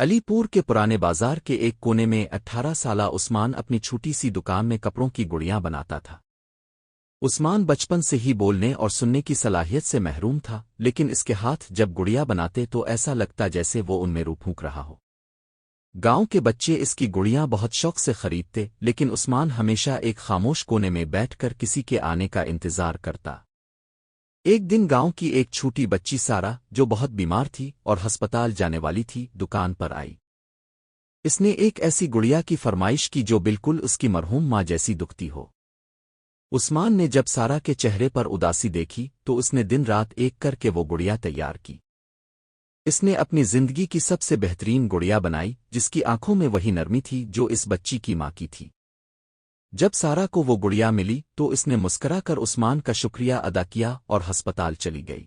علی پور کے پرانے بازار کے ایک کونے میں 18 سالہ عثمان اپنی چھوٹی سی دکان میں کپڑوں کی گڑیاں بناتا تھا۔ عثمان بچپن سے ہی بولنے اور سننے کی صلاحیت سے محروم تھا، لیکن اس کے ہاتھ جب گڑیاں بناتے تو ایسا لگتا جیسے وہ ان میں روح پھونک رہا ہو۔ گاؤں کے بچے اس کی گڑیاں بہت شوق سے خریدتے، لیکن عثمان ہمیشہ ایک خاموش کونے میں بیٹھ کر کسی کے آنے کا انتظار کرتا۔ ایک دن گاؤں کی ایک چھوٹی بچی سارا، جو بہت بیمار تھی اور ہسپتال جانے والی تھی، دکان پر آئی۔ اس نے ایک ایسی گڑیا کی فرمائش کی جو بالکل اس کی مرحوم ماں جیسی دکھتی ہو۔ عثمان نے جب سارا کے چہرے پر اداسی دیکھی تو اس نے دن رات ایک کر کے وہ گڑیا تیار کی۔ اس نے اپنی زندگی کی سب سے بہترین گڑیا بنائی، جس کی آنکھوں میں وہی نرمی تھی جو اس بچی کی ماں کی تھی۔ جب سارا کو وہ گڑیا ملی تو اس نے مسکرا کر عثمان کا شکریہ ادا کیا اور ہسپتال چلی گئی۔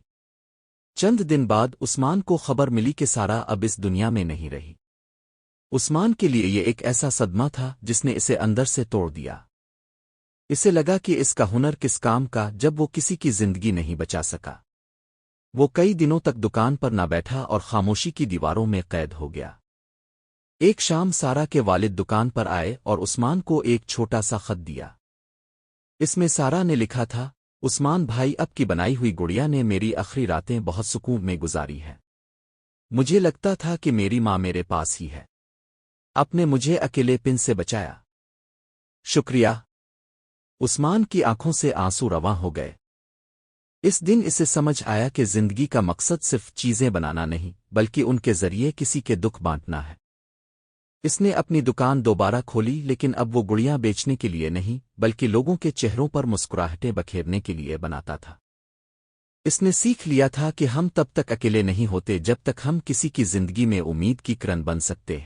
چند دن بعد عثمان کو خبر ملی کہ سارا اب اس دنیا میں نہیں رہی۔ عثمان کے لیے یہ ایک ایسا صدمہ تھا جس نے اسے اندر سے توڑ دیا۔ اسے لگا کہ اس کا ہنر کس کام کا جب وہ کسی کی زندگی نہیں بچا سکا۔ وہ کئی دنوں تک دکان پر نہ بیٹھا اور خاموشی کی دیواروں میں قید ہو گیا۔ ایک شام سارا کے والد دکان پر آئے اور عثمان کو ایک چھوٹا سا خط دیا۔ اس میں سارا نے لکھا تھا، عثمان بھائی، اب کی بنائی ہوئی گڑیا نے میری آخری راتیں بہت سکون میں گزاری ہیں۔ مجھے لگتا تھا کہ میری ماں میرے پاس ہی ہے۔ آپ نے مجھے اکیلے پن سے بچایا۔ شکریہ۔ عثمان کی آنکھوں سے آنسو رواں ہو گئے۔ اس دن اسے سمجھ آیا کہ زندگی کا مقصد صرف چیزیں بنانا نہیں، بلکہ ان کے ذریعے کسی کے دکھ بانٹنا ہے۔ اس نے اپنی دکان دوبارہ کھولی، لیکن اب وہ گڑیاں بیچنے کے لیے نہیں، بلکہ لوگوں کے چہروں پر مسکراہٹیں بکھیرنے کے لیے بناتا تھا۔ اس نے سیکھ لیا تھا کہ ہم تب تک اکیلے نہیں ہوتے جب تک ہم کسی کی زندگی میں امید کی کرن بن سکتے ہیں۔